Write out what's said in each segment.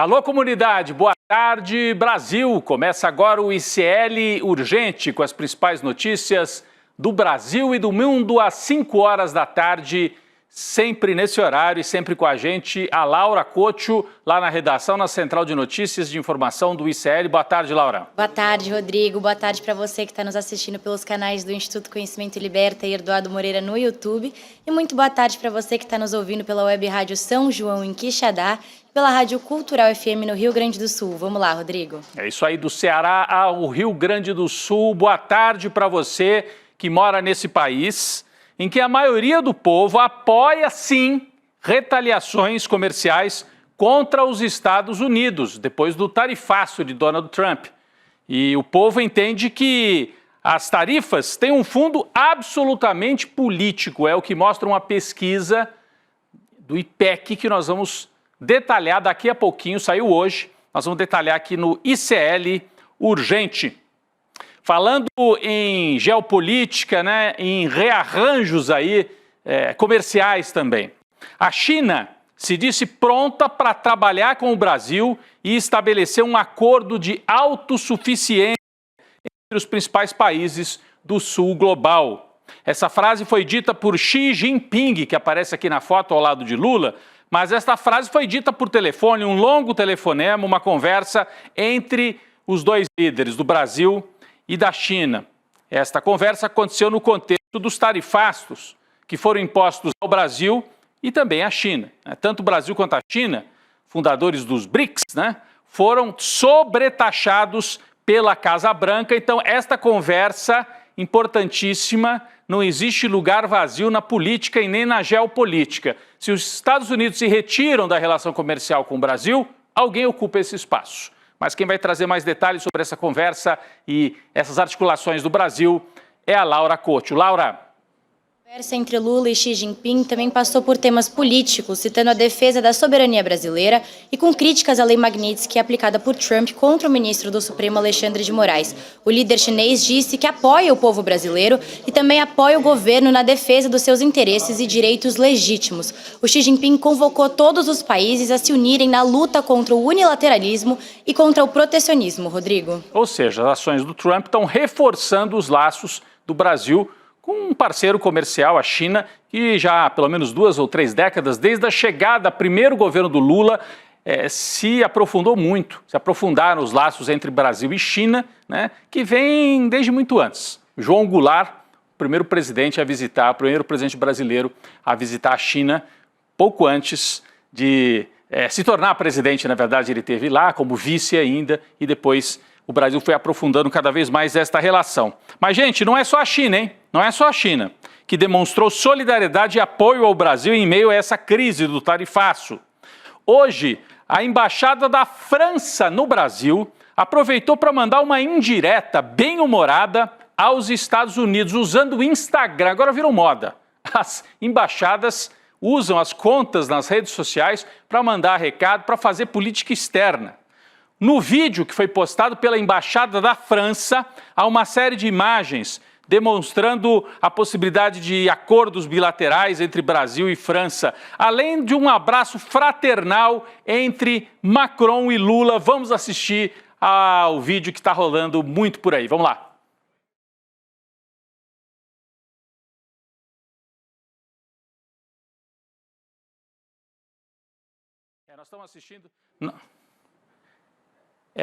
Alô, comunidade, boa tarde, Brasil. Começa agora o ICL Urgente com as principais notícias do Brasil e do mundo às 5 horas da tarde, sempre nesse horário e sempre com a gente, a Laura Couto, lá na redação, na Central de Notícias de Informação do ICL. Boa tarde, Laura. Boa tarde, Rodrigo. Boa tarde para você que está nos assistindo pelos canais do Instituto Conhecimento Liberta e Eduardo Moreira no YouTube. E muito boa tarde para você que está nos ouvindo pela Web Rádio São João, em Quixadá, pela Rádio Cultural FM no Rio Grande do Sul. Vamos lá, Rodrigo. É isso aí, do Ceará ao Rio Grande do Sul. Boa tarde para você que mora nesse país em que a maioria do povo apoia, sim, retaliações comerciais contra os Estados Unidos, depois do tarifaço de Donald Trump. E o povo entende que as tarifas têm um fundo absolutamente político, é o que mostra uma pesquisa do IPEC que nós vamos detalhar daqui a pouquinho, saiu hoje, nós vamos detalhar aqui no ICL Urgente. Falando em geopolítica, né, em rearranjos aí, comerciais também. A China se disse pronta para trabalhar com o Brasil e estabelecer um acordo de autossuficiência entre os principais países do sul global. Essa frase foi dita por Xi Jinping, que aparece aqui na foto ao lado de Lula, mas esta frase foi dita por telefone, um longo telefonema, uma conversa entre os dois líderes do Brasil e da China. Esta conversa aconteceu no contexto dos tarifaços que foram impostos ao Brasil e também à China. Tanto o Brasil quanto a China, fundadores dos BRICS, foram sobretaxados pela Casa Branca. Então, esta conversa importantíssima, não existe lugar vazio na política e nem na geopolítica. Se os Estados Unidos se retiram da relação comercial com o Brasil, alguém ocupa esse espaço. Mas quem vai trazer mais detalhes sobre essa conversa e essas articulações do Brasil é a Laura Couto. Laura. A conversa entre Lula e Xi Jinping também passou por temas políticos, citando a defesa da soberania brasileira e com críticas à lei Magnitsky aplicada por Trump contra o ministro do Supremo Alexandre de Moraes. O líder chinês disse que apoia o povo brasileiro e também apoia o governo na defesa dos seus interesses e direitos legítimos. O Xi Jinping convocou todos os países a se unirem na luta contra o unilateralismo e contra o protecionismo, Rodrigo. Ou seja, as ações do Trump estão reforçando os laços do Brasil com um parceiro comercial, a China, que já há pelo menos 2 ou 3 décadas, desde a chegada, primeiro governo do Lula, se aprofundou muito, se aprofundaram os laços entre Brasil e China, que vem desde muito antes. João Goulart, o primeiro presidente brasileiro a visitar a China, pouco antes de se tornar presidente, na verdade ele esteve lá como vice ainda, e depois o Brasil foi aprofundando cada vez mais esta relação. Mas, gente, não é só a China, hein? Não é só a China que demonstrou solidariedade e apoio ao Brasil em meio a essa crise do tarifaço. Hoje, a Embaixada da França no Brasil aproveitou para mandar uma indireta bem-humorada aos Estados Unidos, usando o Instagram. Agora virou moda. As embaixadas usam as contas nas redes sociais para mandar recado, para fazer política externa. No vídeo que foi postado pela Embaixada da França, há uma série de imagens demonstrando a possibilidade de acordos bilaterais entre Brasil e França, além de um abraço fraternal entre Macron e Lula. Vamos assistir ao vídeo que está rolando muito por aí. Vamos lá. Nós estamos assistindo...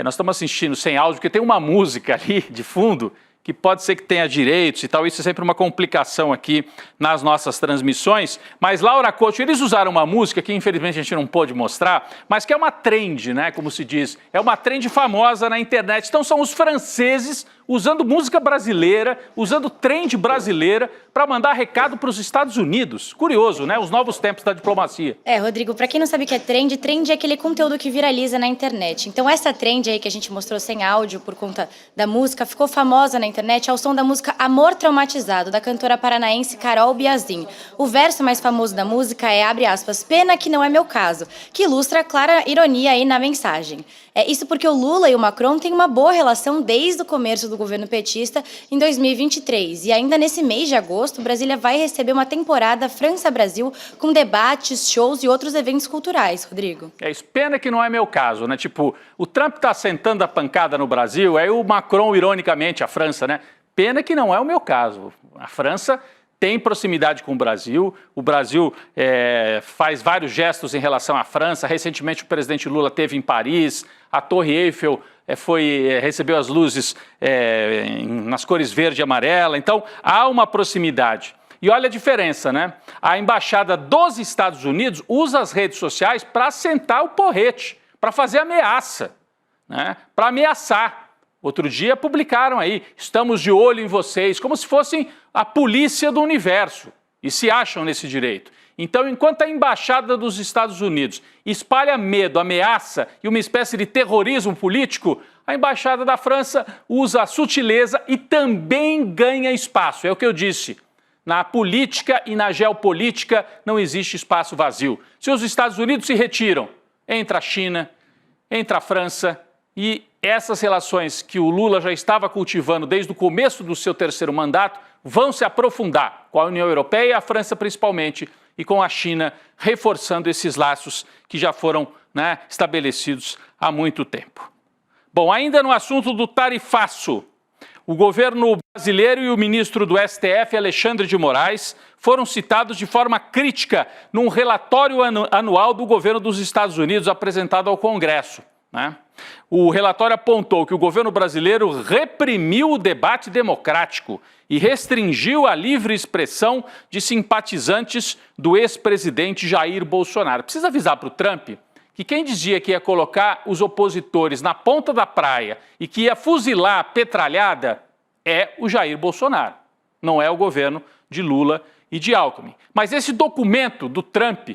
nós estamos assistindo sem áudio, porque tem uma música ali de fundo que pode ser que tenha direitos e tal, isso é sempre uma complicação aqui nas nossas transmissões. Mas, Laura Couto, eles usaram uma música que infelizmente a gente não pôde mostrar, mas que é uma trend, como se diz, é uma trend famosa na internet. Então são os franceses usando música brasileira, usando trend brasileira para mandar recado para os Estados Unidos. Curioso, os novos tempos da diplomacia. Rodrigo, para quem não sabe o que é trend é aquele conteúdo que viraliza na internet. Então essa trend aí que a gente mostrou sem áudio por conta da música, ficou famosa na internet ao som da música Amor Traumatizado, da cantora paranaense Carol Biazin. O verso mais famoso da música é, abre aspas, pena que não é meu caso, que ilustra a clara ironia aí na mensagem. Isso porque o Lula e o Macron têm uma boa relação desde o começo do governo petista em 2023. E ainda nesse mês de agosto, Brasília vai receber uma temporada França-Brasil com debates, shows e outros eventos culturais, Rodrigo. É isso, pena que não é meu caso, né? Tipo, o Trump está sentando a pancada no Brasil, aí o Macron, ironicamente, a França, né? Pena que não é o meu caso. A França tem proximidade com o Brasil faz vários gestos em relação à França. Recentemente o presidente Lula esteve em Paris, a Torre Eiffel recebeu as luzes nas cores verde e amarela, então há uma proximidade. E olha a diferença, né? A embaixada dos Estados Unidos usa as redes sociais para sentar o porrete, para fazer ameaça, né? Para ameaçar. Outro dia publicaram aí, estamos de olho em vocês, como se fossem a polícia do universo, e se acham nesse direito. Então, enquanto a embaixada dos Estados Unidos espalha medo, ameaça e uma espécie de terrorismo político, a embaixada da França usa a sutileza e também ganha espaço. É o que eu disse. Na política e na geopolítica não existe espaço vazio. Se os Estados Unidos se retiram, entra a China, entra a França, e essas relações que o Lula já estava cultivando desde o começo do seu terceiro mandato vão se aprofundar com a União Europeia, a França principalmente, e com a China, reforçando esses laços que já foram, né, estabelecidos há muito tempo. Bom, ainda no assunto do tarifaço, o governo brasileiro e o ministro do STF, Alexandre de Moraes, foram citados de forma crítica num relatório anual do governo dos Estados Unidos apresentado ao Congresso, né? O relatório apontou que o governo brasileiro reprimiu o debate democrático e restringiu a livre expressão de simpatizantes do ex-presidente Jair Bolsonaro. Precisa avisar para o Trump que quem dizia que ia colocar os opositores na ponta da praia e que ia fuzilar a petralhada é o Jair Bolsonaro, não é o governo de Lula e de Alckmin. Mas esse documento do Trump,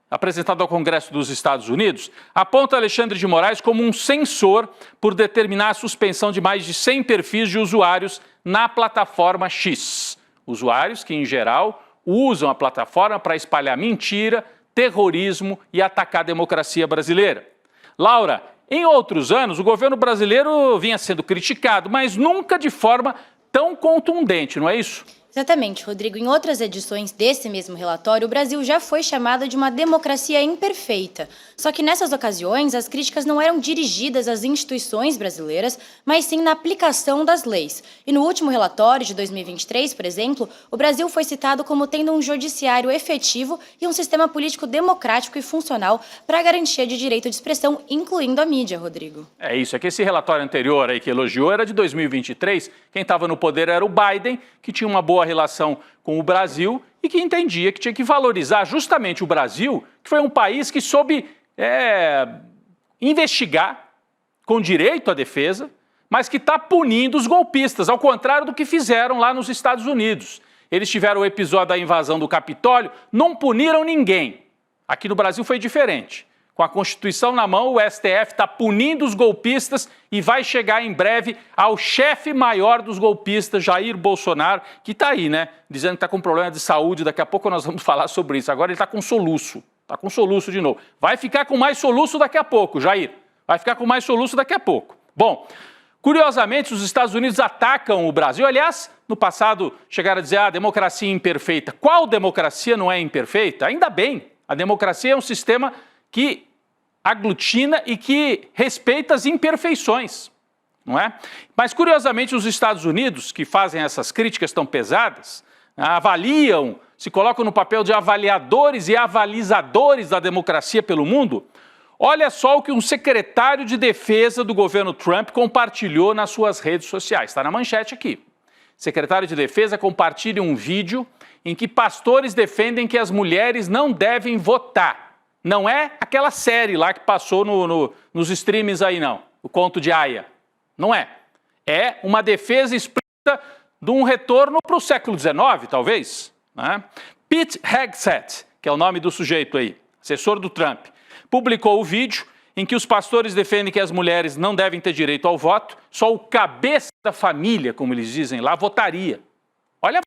apresentado ao Congresso dos Estados Unidos, aponta Alexandre de Moraes como um censor por determinar a suspensão de mais de 100 perfis de usuários na plataforma X. Usuários que, em geral, usam a plataforma para espalhar mentira, terrorismo e atacar a democracia brasileira. Laura, em outros anos, o governo brasileiro vinha sendo criticado, mas nunca de forma tão contundente, não é isso? Exatamente, Rodrigo. Em outras edições desse mesmo relatório, o Brasil já foi chamado de uma democracia imperfeita. Só que nessas ocasiões, as críticas não eram dirigidas às instituições brasileiras, mas sim na aplicação das leis. E no último relatório de 2023, por exemplo, o Brasil foi citado como tendo um judiciário efetivo e um sistema político democrático e funcional para a garantia de direito de expressão, incluindo a mídia, Rodrigo. É isso, é que esse relatório anterior aí que elogiou era de 2023. Quem estava no poder era o Biden, que tinha uma boa relação com o Brasil e que entendia que tinha que valorizar justamente o Brasil, que foi um país que soube investigar com direito à defesa, mas que está punindo os golpistas, ao contrário do que fizeram lá nos Estados Unidos. Eles tiveram o episódio da invasão do Capitólio, não puniram ninguém. Aqui no Brasil foi diferente. Com a Constituição na mão, o STF está punindo os golpistas e vai chegar em breve ao chefe maior dos golpistas, Jair Bolsonaro, que está aí, né? Dizendo que está com problema de saúde. Daqui a pouco nós vamos falar sobre isso. Agora ele está com soluço. Está com soluço de novo. Vai ficar com mais soluço daqui a pouco, Jair. Vai ficar com mais soluço daqui a pouco. Bom, curiosamente, os Estados Unidos atacam o Brasil. Aliás, no passado chegaram a dizer, democracia imperfeita. Qual democracia não é imperfeita? Ainda bem. A democracia é um sistema que aglutina e que respeita as imperfeições, não é? Mas, curiosamente, os Estados Unidos, que fazem essas críticas tão pesadas, avaliam, se colocam no papel de avaliadores e avalizadores da democracia pelo mundo. Olha só o que um secretário de defesa do governo Trump compartilhou nas suas redes sociais. Está na manchete aqui. Secretário de Defesa compartilha um vídeo em que pastores defendem que as mulheres não devem votar. Não é aquela série lá que passou nos streamings aí, não. O Conto de Aia. Não é. É uma defesa explícita de um retorno para o século XIX, talvez. Né? Pete Hegseth, que é o nome do sujeito aí, assessor do Trump, publicou o vídeo em que os pastores defendem que as mulheres não devem ter direito ao voto, só o cabeça da família, como eles dizem lá, votaria. Olha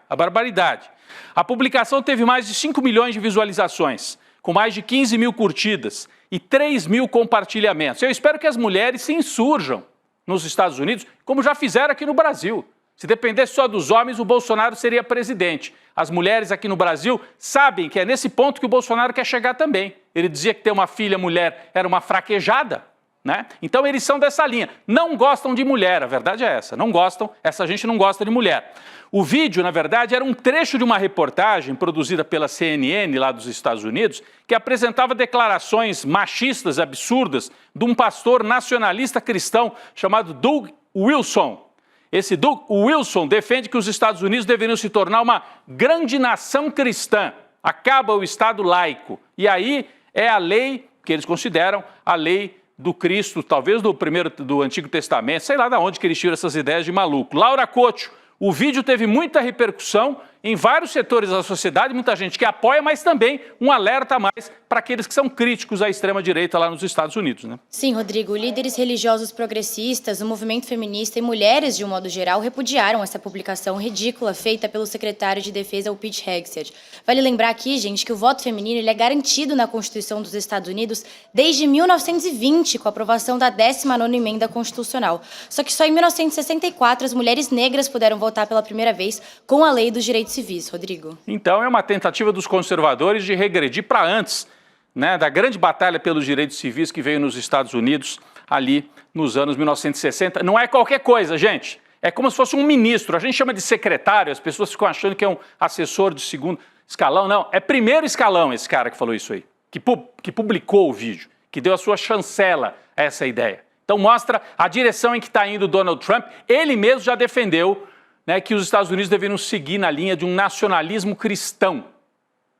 a barbaridade. A publicação teve mais de 5 milhões de visualizações, com mais de 15 mil curtidas e 3 mil compartilhamentos. Eu espero que as mulheres se insurjam nos Estados Unidos, como já fizeram aqui no Brasil. Se dependesse só dos homens, o Bolsonaro seria presidente. As mulheres aqui no Brasil sabem que é nesse ponto que o Bolsonaro quer chegar também. Ele dizia que ter uma filha mulher era uma fraquejada, né? Então eles são dessa linha. Não gostam de mulher, a verdade é essa. Não gostam, essa gente não gosta de mulher. O vídeo, na verdade, era um trecho de uma reportagem produzida pela CNN lá dos Estados Unidos, que apresentava declarações machistas absurdas de um pastor nacionalista cristão chamado Doug Wilson. Esse Doug Wilson defende que os Estados Unidos deveriam se tornar uma grande nação cristã. Acaba o Estado laico. E aí é a lei que eles consideram a lei do Cristo, talvez do Antigo Testamento, sei lá de onde que eles tiram essas ideias de maluco. Laura Couto, o vídeo teve muita repercussão em vários setores da sociedade, muita gente que apoia, mas também um alerta a mais para aqueles que são críticos à extrema-direita lá nos Estados Unidos, né? Sim, Rodrigo, líderes religiosos progressistas, o movimento feminista e mulheres, de um modo geral, repudiaram essa publicação ridícula feita pelo secretário de Defesa, o Pete Hegseth. Vale lembrar aqui, gente, que o voto feminino ele é garantido na Constituição dos Estados Unidos desde 1920, com a aprovação da 19ª Emenda Constitucional. Só que só em 1964 as mulheres negras puderam votar pela primeira vez com a Lei dos Direitos Civis, Rodrigo. Então é uma tentativa dos conservadores de regredir para antes, né, da grande batalha pelos direitos civis que veio nos Estados Unidos ali nos anos 1960. Não é qualquer coisa, gente. É como se fosse um ministro. A gente chama de secretário, as pessoas ficam achando que é um assessor de segundo escalão. Não, é primeiro escalão esse cara que falou isso aí, que publicou o vídeo, que deu a sua chancela a essa ideia. Então mostra a direção em que está indo Donald Trump. Ele mesmo já defendeu, né, que os Estados Unidos deveriam seguir na linha de um nacionalismo cristão,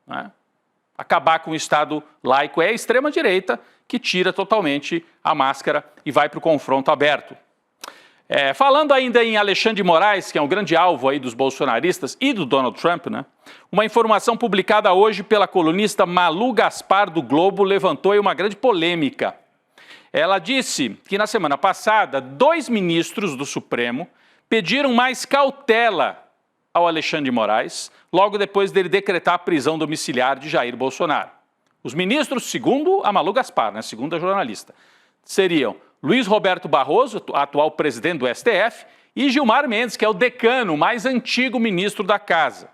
né? Acabar com o Estado laico. É a extrema-direita que tira totalmente a máscara e vai para o confronto aberto. Falando ainda em Alexandre de Moraes, que é um grande alvo aí dos bolsonaristas e do Donald Trump, né? Uma informação publicada hoje pela colunista Malu Gaspar do Globo levantou aí uma grande polêmica. Ela disse que na semana passada 2 ministros do Supremo pediram mais cautela ao Alexandre de Moraes, logo depois dele decretar a prisão domiciliar de Jair Bolsonaro. Os ministros, segundo a Malu Gaspar, né, segundo a jornalista, seriam Luiz Roberto Barroso, atual presidente do STF, e Gilmar Mendes, que é o decano, o mais antigo ministro da Casa.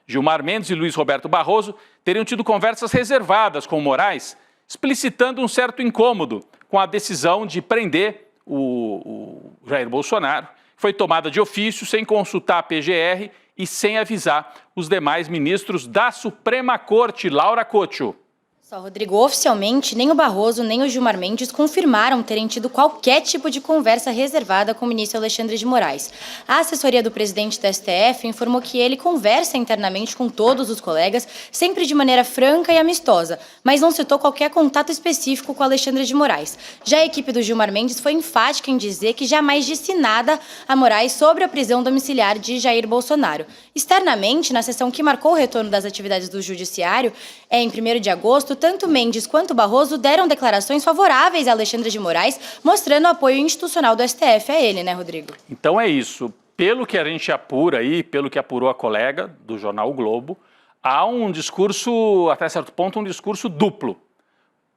Gilmar Mendes e Luiz Roberto Barroso teriam tido conversas reservadas com Moraes, explicitando um certo incômodo com a decisão de prender o Jair Bolsonaro. Foi tomada de ofício, sem consultar a PGR e sem avisar os demais ministros da Suprema Corte. Laura Couto. Só, Rodrigo, oficialmente, nem o Barroso nem o Gilmar Mendes confirmaram terem tido qualquer tipo de conversa reservada com o ministro Alexandre de Moraes. A assessoria do presidente do STF informou que ele conversa internamente com todos os colegas, sempre de maneira franca e amistosa, mas não citou qualquer contato específico com Alexandre de Moraes. Já a equipe do Gilmar Mendes foi enfática em dizer que jamais disse nada a Moraes sobre a prisão domiciliar de Jair Bolsonaro. Externamente, na sessão que marcou o retorno das atividades do Judiciário, em 1º de agosto, tanto Mendes quanto Barroso deram declarações favoráveis a Alexandre de Moraes, mostrando o apoio institucional do STF a ele, né, Rodrigo? Então é isso. Pelo que a gente apura aí, pelo que apurou a colega do jornal O Globo, há um discurso, até certo ponto, um discurso duplo.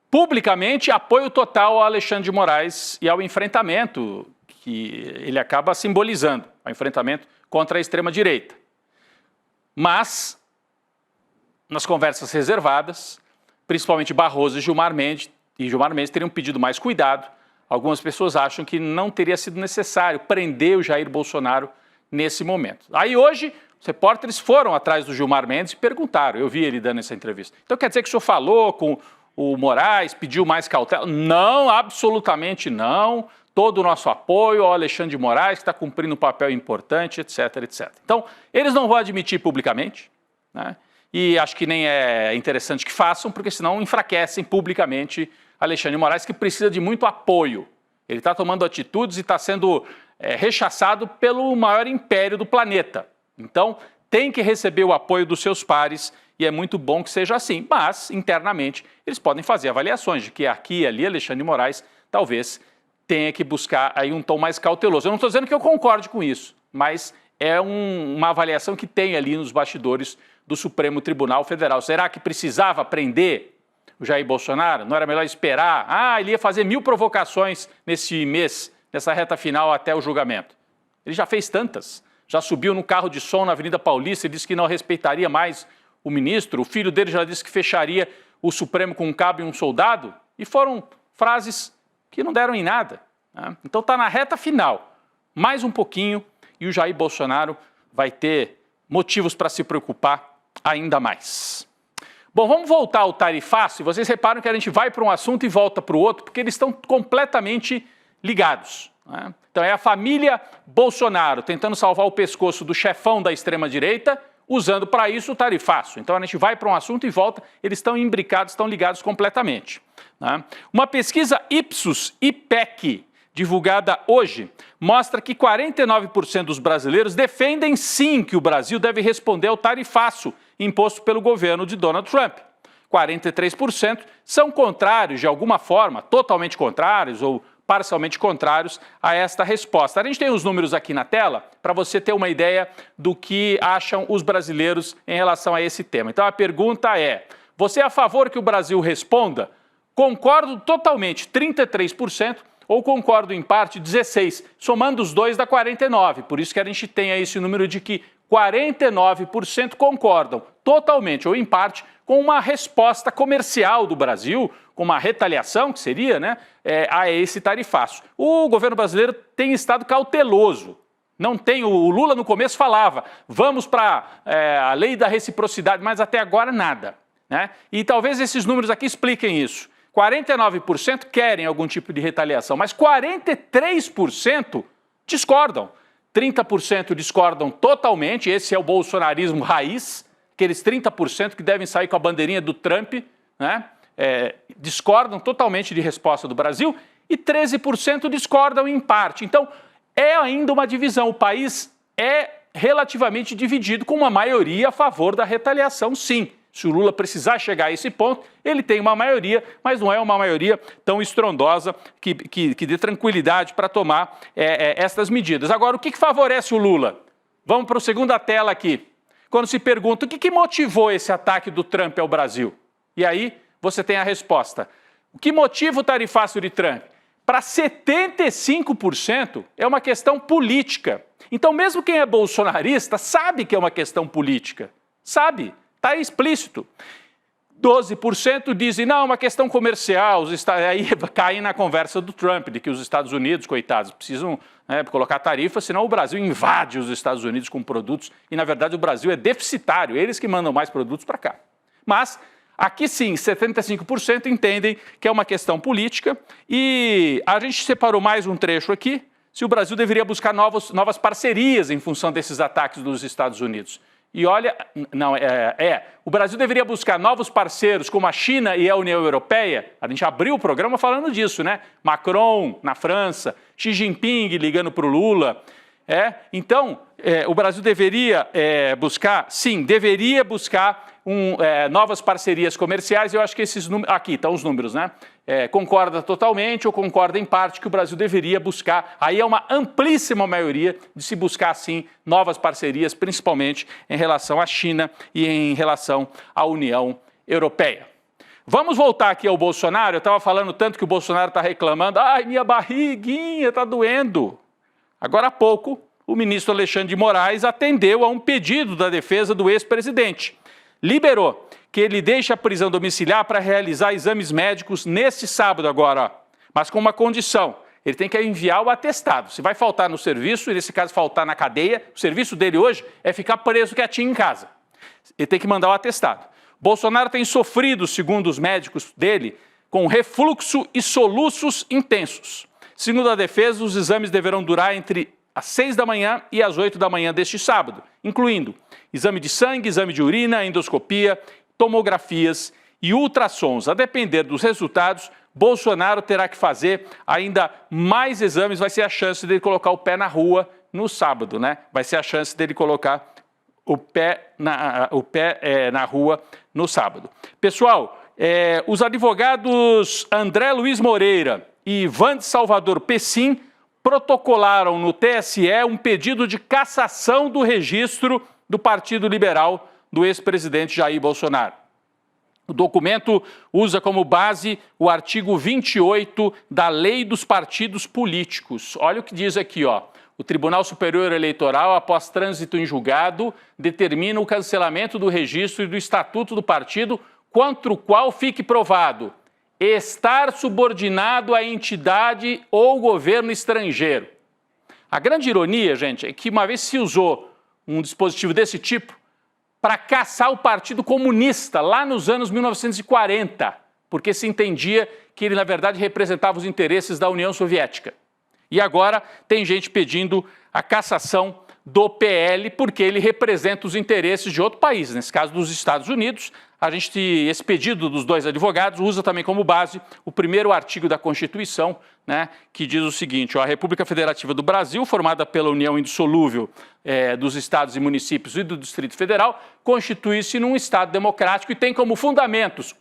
Publicamente, apoio total ao Alexandre de Moraes e ao enfrentamento que ele acaba simbolizando, ao enfrentamento contra a extrema-direita. Mas, nas conversas reservadas, principalmente Barroso e Gilmar Mendes teriam pedido mais cuidado. Algumas pessoas acham que não teria sido necessário prender o Jair Bolsonaro nesse momento. Aí hoje, os repórteres foram atrás do Gilmar Mendes e perguntaram, eu vi ele dando essa entrevista. Então quer dizer que o senhor falou com o Moraes, pediu mais cautela? Não, absolutamente não. Todo o nosso apoio ao Alexandre de Moraes, que está cumprindo um papel importante, etc, etc. Então, eles não vão admitir publicamente, né? E acho que nem é interessante que façam, porque senão enfraquecem publicamente Alexandre de Moraes, que precisa de muito apoio. Ele está tomando atitudes e está sendo rechaçado pelo maior império do planeta. Então, tem que receber o apoio dos seus pares e é muito bom que seja assim. Mas, internamente, eles podem fazer avaliações de que aqui e ali Alexandre de Moraes talvez tenha que buscar aí um tom mais cauteloso. Eu não estou dizendo que eu concorde com isso, mas é uma avaliação que tem ali nos bastidores do Supremo Tribunal Federal. Será que precisava prender o Jair Bolsonaro? Não era melhor esperar? Ele ia fazer 1000 provocações nesse mês nessa reta final até o julgamento? Ele já fez tantas. Já subiu no carro de som na Avenida Paulista e disse que não respeitaria mais o ministro. O filho dele já disse que fecharia o Supremo com um cabo e um soldado. E foram frases que não deram em nada, né? Então está na reta final. Mais um pouquinho e o Jair Bolsonaro vai ter motivos para se preocupar ainda mais. Bom, vamos voltar ao tarifaço. Vocês reparam que a gente vai para um assunto e volta para o outro, porque eles estão completamente ligados, né? Então é a família Bolsonaro tentando salvar o pescoço do chefão da extrema-direita, usando para isso o tarifaço. Então a gente vai para um assunto e volta, eles estão imbricados, estão ligados completamente, né? Uma pesquisa Ipsos-IPEC, divulgada hoje, mostra que 49% dos brasileiros defendem sim que o Brasil deve responder ao tarifaço imposto pelo governo de Donald Trump. 43% são contrários de alguma forma, totalmente contrários ou parcialmente contrários a esta resposta. A gente tem os números aqui na tela para você ter uma ideia do que acham os brasileiros em relação a esse tema. Então a pergunta é: você é a favor que o Brasil responda? Concordo totalmente, 33%, ou concordo em parte, 16%. Somando os dois dá 49%. Por isso que a gente tem aí esse número de que 49% concordam totalmente ou em parte com uma resposta comercial do Brasil, com uma retaliação, que seria, né, a esse tarifaço. O governo brasileiro tem estado cauteloso. Não tem, o Lula no começo falava, vamos para a lei da reciprocidade, mas até agora nada, né? E talvez esses números aqui expliquem isso. 49% querem algum tipo de retaliação, mas 43% discordam. 30% discordam totalmente, esse é o bolsonarismo raiz, aqueles 30% que devem sair com a bandeirinha do Trump, né? Discordam totalmente de resposta do Brasil e 13% discordam em parte. Então, é ainda uma divisão. O país é relativamente dividido, com uma maioria a favor da retaliação, sim. Se o Lula precisar chegar a esse ponto, ele tem uma maioria, mas não é uma maioria tão estrondosa que dê tranquilidade para tomar essas medidas. Agora, o que favorece o Lula? Vamos para a segunda tela aqui. Quando se pergunta o que motivou esse ataque do Trump ao Brasil? E aí você tem a resposta. O que motiva o tarifaço de Trump? Para 75% é uma questão política. Então, mesmo quem é bolsonarista sabe que é uma questão política. Sabe, está explícito. 12% dizem, não, é uma questão comercial. Aí caem na conversa do Trump, de que os Estados Unidos, coitados, precisam colocar tarifa, senão o Brasil invade os Estados Unidos com produtos. E, na verdade, o Brasil é deficitário, eles que mandam mais produtos para cá. Mas aqui sim, 75% entendem que é uma questão política e a gente separou mais um trecho aqui, se o Brasil deveria buscar novas parcerias em função desses ataques dos Estados Unidos. E olha, o Brasil deveria buscar novos parceiros como a China e a União Europeia. A gente abriu o programa falando disso, né? Macron na França, Xi Jinping ligando para o Lula. Então, o Brasil deveria buscar, sim, deveria buscar novas parcerias comerciais. Eu acho que esses números, aqui estão os números, né? Concorda totalmente ou concorda em parte que o Brasil deveria buscar. Aí é uma amplíssima maioria de se buscar, sim, novas parcerias, principalmente em relação à China e em relação à União Europeia. Vamos voltar aqui ao Bolsonaro. Eu estava falando tanto que o Bolsonaro está reclamando. Ai, minha barriguinha está doendo. Agora há pouco, o ministro Alexandre de Moraes atendeu a um pedido da defesa do ex-presidente. Liberou que ele deixe a prisão domiciliar para realizar exames médicos nesse sábado agora, mas com uma condição. Ele tem que enviar o atestado. Se vai faltar no serviço, e nesse caso faltar na cadeia, o serviço dele hoje é ficar preso quietinho em casa. Ele tem que mandar o atestado. Bolsonaro tem sofrido, segundo os médicos dele, com refluxo e soluços intensos. Segundo a defesa, os exames deverão durar entre às 6 da manhã e às 8 da manhã deste sábado, incluindo exame de sangue, exame de urina, endoscopia, tomografias e ultrassons. A depender dos resultados, Bolsonaro terá que fazer ainda mais exames, vai ser a chance dele colocar o pé na rua no sábado, né? Vai ser a chance dele colocar o pé na rua no sábado. Pessoal, os advogados André Luiz Moreira e Ivan de Salvador Pessim protocolaram no TSE um pedido de cassação do registro do Partido Liberal do ex-presidente Jair Bolsonaro. O documento usa como base o artigo 28 da Lei dos Partidos Políticos. Olha o que diz aqui, ó. O Tribunal Superior Eleitoral, após trânsito em julgado, determina o cancelamento do registro e do estatuto do partido, contra o qual fique provado estar subordinado à entidade ou governo estrangeiro. A grande ironia, gente, é que uma vez se usou um dispositivo desse tipo para caçar o Partido Comunista lá nos anos 1940, porque se entendia que ele, na verdade, representava os interesses da União Soviética. E agora tem gente pedindo a cassação do PL porque ele representa os interesses de outro país, nesse caso dos Estados Unidos. Esse pedido dos dois advogados usa também como base o primeiro artigo da Constituição, né, que diz o seguinte: ó, a República Federativa do Brasil, formada pela união indissolúvel dos estados e municípios e do Distrito Federal, constitui-se num Estado democrático e tem como fundamentos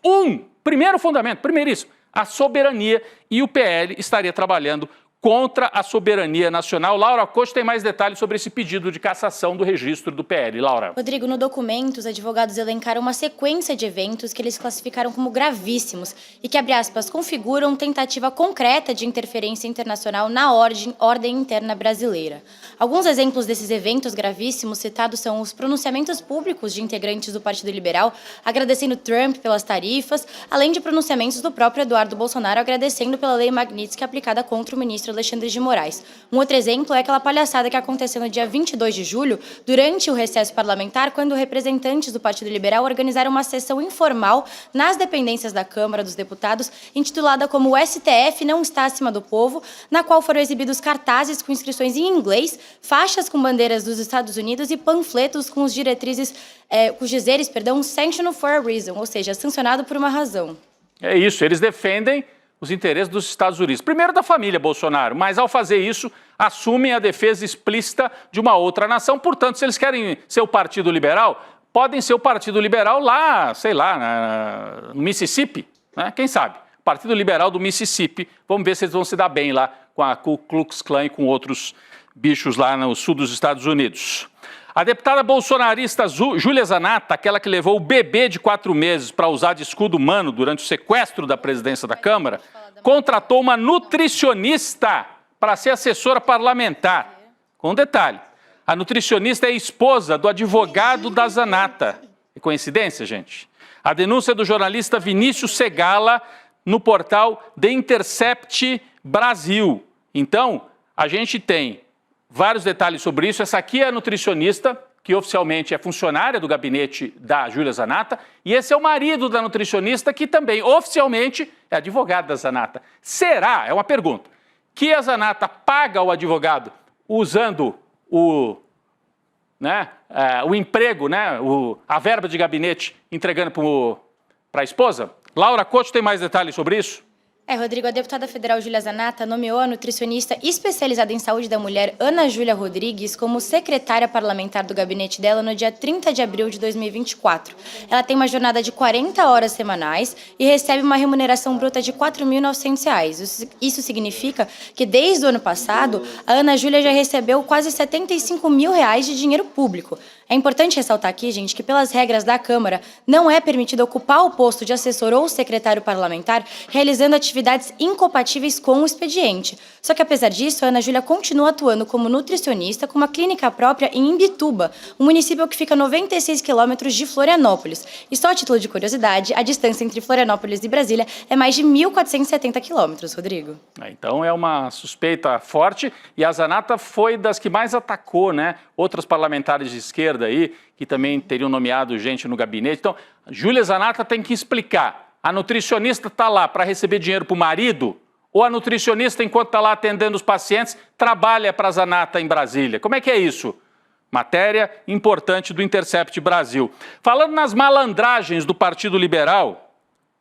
primeiríssimo, a soberania, e o PL estaria trabalhando contra a soberania nacional. Laura Costa tem mais detalhes sobre esse pedido de cassação do registro do PL. Laura. Rodrigo, no documento, os advogados elencaram uma sequência de eventos que eles classificaram como gravíssimos e que, abre aspas, configuram tentativa concreta de interferência internacional na ordem interna brasileira. Alguns exemplos desses eventos gravíssimos citados são os pronunciamentos públicos de integrantes do Partido Liberal agradecendo Trump pelas tarifas, além de pronunciamentos do próprio Eduardo Bolsonaro agradecendo pela lei Magnitsky aplicada contra o ministro Alexandre de Moraes. Um outro exemplo é aquela palhaçada que aconteceu no dia 22 de julho, durante o recesso parlamentar, quando representantes do Partido Liberal organizaram uma sessão informal nas dependências da Câmara dos Deputados, intitulada como "O STF não está acima do povo", na qual foram exibidos cartazes com inscrições em inglês, faixas com bandeiras dos Estados Unidos e panfletos com os dizeres, "sanctioned for a reason", ou seja, sancionado por uma razão. É isso, eles defendem os interesses dos Estados Unidos. Primeiro da família Bolsonaro, mas ao fazer isso, assumem a defesa explícita de uma outra nação. Portanto, se eles querem ser o Partido Liberal, podem ser o Partido Liberal lá, sei lá, no Mississippi, né? Quem sabe? Partido Liberal do Mississippi. Vamos ver se eles vão se dar bem lá com a Ku Klux Klan e com outros bichos lá no sul dos Estados Unidos. A deputada bolsonarista Júlia Zanatta, aquela que levou o bebê de 4 meses para usar de escudo humano durante o sequestro da presidência da Câmara, contratou uma nutricionista para ser assessora parlamentar. Com um detalhe, a nutricionista é esposa do advogado da Zanatta. É coincidência, gente? A denúncia do jornalista Vinícius Segala no portal The Intercept Brasil. Então, a gente tem vários detalhes sobre isso. Essa aqui é a nutricionista, que oficialmente é funcionária do gabinete da Júlia Zanatta, e esse é o marido da nutricionista, que também oficialmente é advogado da Zanatta. Será, é uma pergunta, que a Zanatta paga o advogado usando o emprego, a verba de gabinete, entregando para a esposa? Laura Couto tem mais detalhes sobre isso? Rodrigo, a deputada federal Júlia Zanatta nomeou a nutricionista especializada em saúde da mulher Ana Júlia Rodrigues como secretária parlamentar do gabinete dela no dia 30 de abril de 2024. Ela tem uma jornada de 40 horas semanais e recebe uma remuneração bruta de R$ 4.900. Isso significa que, desde o ano passado, a Ana Júlia já recebeu quase R$ 75 mil de dinheiro público. É importante ressaltar aqui, gente, que pelas regras da Câmara não é permitido ocupar o posto de assessor ou secretário parlamentar realizando atividades incompatíveis com o expediente. Só que, apesar disso, a Ana Júlia continua atuando como nutricionista com uma clínica própria em Imbituba, um município que fica a 96 quilômetros de Florianópolis. E só a título de curiosidade, a distância entre Florianópolis e Brasília é mais de 1.470 quilômetros, Rodrigo. Então é uma suspeita forte, e a Zanatta foi das que mais atacou, outras parlamentares de esquerda aí, que também teriam nomeado gente no gabinete. Então, Júlia Zanatta tem que explicar. A nutricionista está lá para receber dinheiro para o marido? Ou a nutricionista, enquanto está lá atendendo os pacientes, trabalha para a Zanatta em Brasília? Como é que é isso? Matéria importante do Intercept Brasil. Falando nas malandragens do Partido Liberal,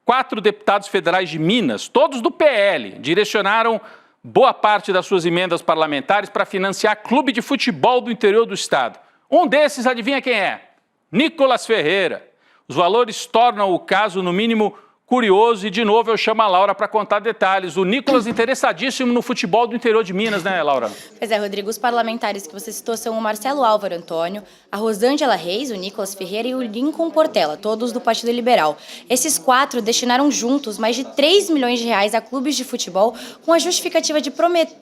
4 deputados federais de Minas, todos do PL, direcionaram boa parte das suas emendas parlamentares para financiar clube de futebol do interior do estado. Um desses, adivinha quem é? Nicolas Ferreira. Os valores tornam o caso, no mínimo, curioso e, de novo, eu chamo a Laura para contar detalhes. O Nicolas interessadíssimo no futebol do interior de Minas, né, Laura? Pois é, Rodrigo, os parlamentares que você citou são o Marcelo Álvaro Antônio, a Rosângela Reis, o Nicolas Ferreira e o Lincoln Portela, todos do Partido Liberal. Esses 4 destinaram juntos mais de 3 milhões de reais a clubes de futebol com a justificativa de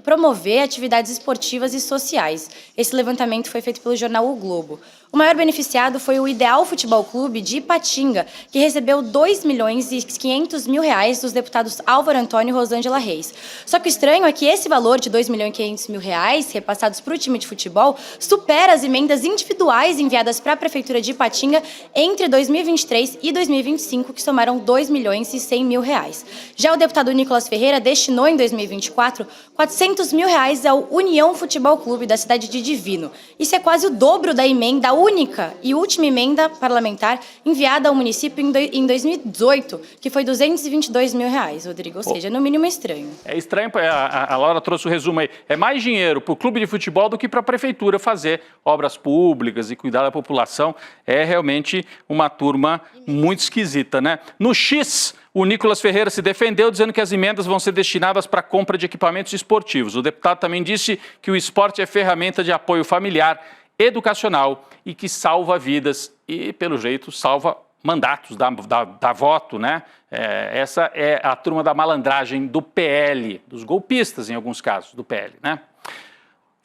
promover atividades esportivas e sociais. Esse levantamento foi feito pelo jornal O Globo. O maior beneficiado foi o Ideal Futebol Clube de Ipatinga, que recebeu 2 milhões e 500 mil reais dos deputados Álvaro Antônio e Rosângela Reis. Só que o estranho é que esse valor de 2 milhões e 500 mil reais repassados para o time de futebol supera as emendas individuais enviadas para a Prefeitura de Ipatinga entre 2023 e 2025, que somaram 2 milhões e 100 mil reais. Já o deputado Nicolas Ferreira destinou em 2024 400 mil reais ao União Futebol Clube da cidade de Divino. Isso é quase o dobro da emenda única e última emenda parlamentar enviada ao município em 2018, que foi 222 mil reais, Rodrigo. Ou seja, no mínimo estranho. É estranho, a Laura trouxe o resumo aí. É mais dinheiro para o clube de futebol do que para a prefeitura fazer obras públicas e cuidar da população. É realmente uma turma muito esquisita, né? No X, o Nicolas Ferreira se defendeu dizendo que as emendas vão ser destinadas para a compra de equipamentos esportivos. O deputado também disse que o esporte é ferramenta de apoio familiar, educacional e que salva vidas e, pelo jeito, salva mandatos, dá voto, né? Essa é a turma da malandragem do PL, dos golpistas, em alguns casos, do PL, né?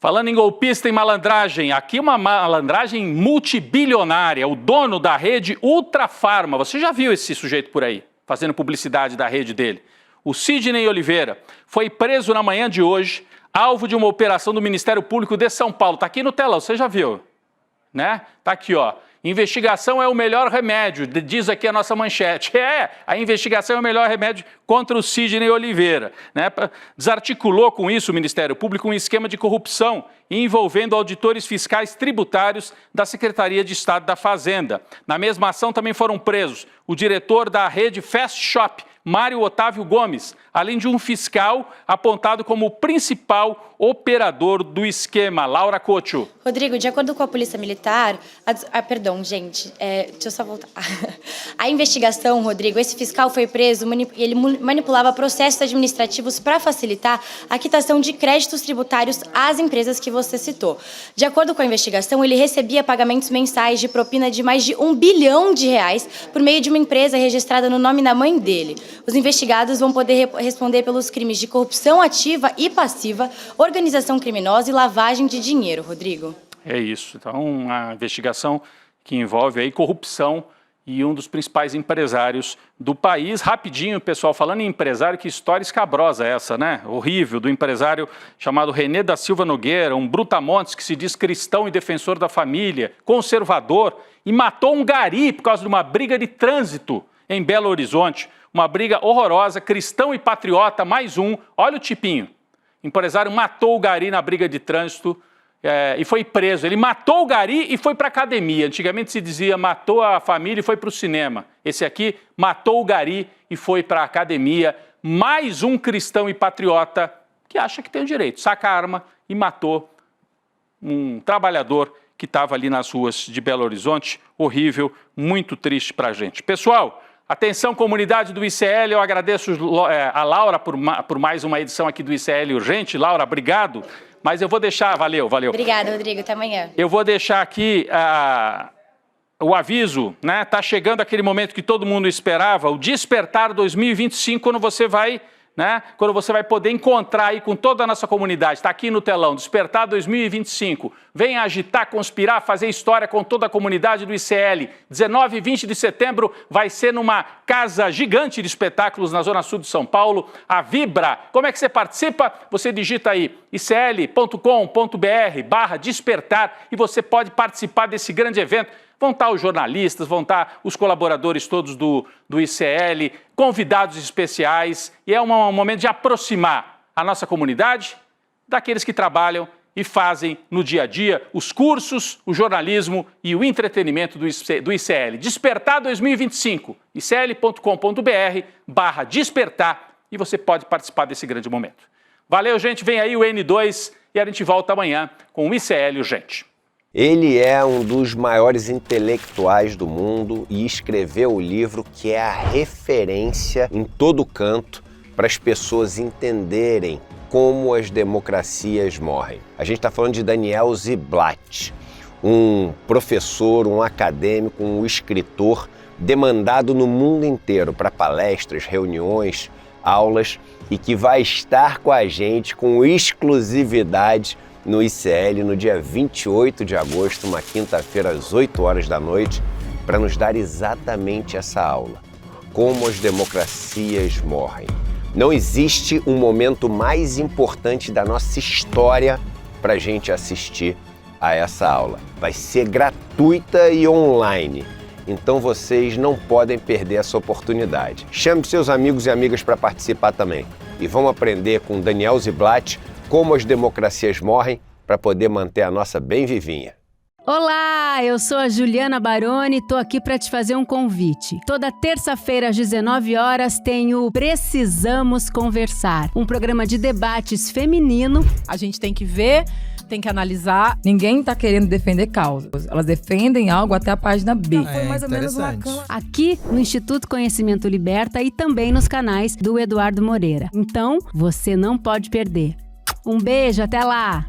Falando em golpista e malandragem, aqui uma malandragem multibilionária, o dono da rede Ultrafarma. Você já viu esse sujeito por aí, fazendo publicidade da rede dele? O Sidney Oliveira foi preso na manhã de hoje, alvo de uma operação do Ministério Público de São Paulo. Está aqui no telão, você já viu, né? Está aqui, ó. Investigação é o melhor remédio, diz aqui a nossa manchete. A investigação é o melhor remédio contra o Sidney Oliveira, né? Desarticulou com isso o Ministério Público um esquema de corrupção envolvendo auditores fiscais tributários da Secretaria de Estado da Fazenda. Na mesma ação também foram presos o diretor da rede Fast Shop, Mário Otávio Gomes, além de um fiscal apontado como o principal operador do esquema. Laura Couto. Rodrigo, de acordo com a Polícia Militar... perdão, gente, deixa eu só voltar. A investigação, Rodrigo, esse fiscal foi preso e ele manipulava processos administrativos para facilitar a quitação de créditos tributários às empresas que você citou. De acordo com a investigação, ele recebia pagamentos mensais de propina de mais de R$1 bilhão por meio de uma empresa registrada no nome da mãe dele. Os investigados vão poder responder pelos crimes de corrupção ativa e passiva, organização criminosa e lavagem de dinheiro, Rodrigo. É isso. Então, uma investigação que envolve aí corrupção e um dos principais empresários do país. Rapidinho, pessoal, falando em empresário, que história escabrosa é essa, né? Horrível, do empresário chamado René da Silva Nogueira, um brutamontes que se diz cristão e defensor da família, conservador, e matou um gari por causa de uma briga de trânsito em Belo Horizonte. Uma briga horrorosa, cristão e patriota, mais um. Olha o tipinho. O empresário matou o gari na briga de trânsito e foi preso. Ele matou o gari e foi para a academia. Antigamente se dizia matou a família e foi para o cinema. Esse aqui matou o gari e foi para a academia. Mais um cristão e patriota que acha que tem o direito. Saca a arma e matou um trabalhador que estava ali nas ruas de Belo Horizonte. Horrível, muito triste para a gente. Pessoal, atenção, comunidade do ICL, eu agradeço a Laura por mais uma edição aqui do ICL Urgente. Laura, obrigado. Mas eu vou deixar, valeu. Obrigada, Rodrigo, até amanhã. Eu vou deixar aqui o aviso, né? Tá chegando aquele momento que todo mundo esperava, o Despertar 2025, quando você vai, né? Quando você vai poder encontrar aí com toda a nossa comunidade. Está aqui no telão, Despertar 2025. Venha agitar, conspirar, fazer história com toda a comunidade do ICL. 19 e 20 de setembro vai ser numa casa gigante de espetáculos na Zona Sul de São Paulo, a Vibra. Como é que você participa? Você digita aí icl.com.br/despertar e você pode participar desse grande evento. Vão estar os jornalistas, vão estar os colaboradores todos do ICL, convidados especiais, e é um momento de aproximar a nossa comunidade daqueles que trabalham e fazem no dia a dia os cursos, o jornalismo e o entretenimento do ICL. Despertar 2025, icl.com.br/despertar, e você pode participar desse grande momento. Valeu, gente, vem aí o N2 e a gente volta amanhã com o ICL Urgente. Ele é um dos maiores intelectuais do mundo e escreveu o livro que é a referência em todo canto para as pessoas entenderem como as democracias morrem. A gente está falando de Daniel Ziblatt, um professor, um acadêmico, um escritor demandado no mundo inteiro para palestras, reuniões, aulas e que vai estar com a gente com exclusividade no ICL no dia 28 de agosto, uma quinta-feira, às 8 horas da noite, para nos dar exatamente essa aula. Como as democracias morrem. Não existe um momento mais importante da nossa história para a gente assistir a essa aula. Vai ser gratuita e online. Então vocês não podem perder essa oportunidade. Chame seus amigos e amigas para participar também. E vamos aprender com Daniel Ziblatt como as democracias morrem para poder manter a nossa bem vivinha. Olá, eu sou a Juliana Baroni e tô aqui para te fazer um convite. Toda terça-feira às 19 horas tem o Precisamos Conversar, um programa de debates feminino. A gente tem que ver, tem que analisar. Ninguém tá querendo defender causas. Elas defendem algo até a página B. Foi mais ou menos uma Aqui no Instituto Conhecimento Liberta e também nos canais do Eduardo Moreira. Então, você não pode perder. Um beijo, até lá!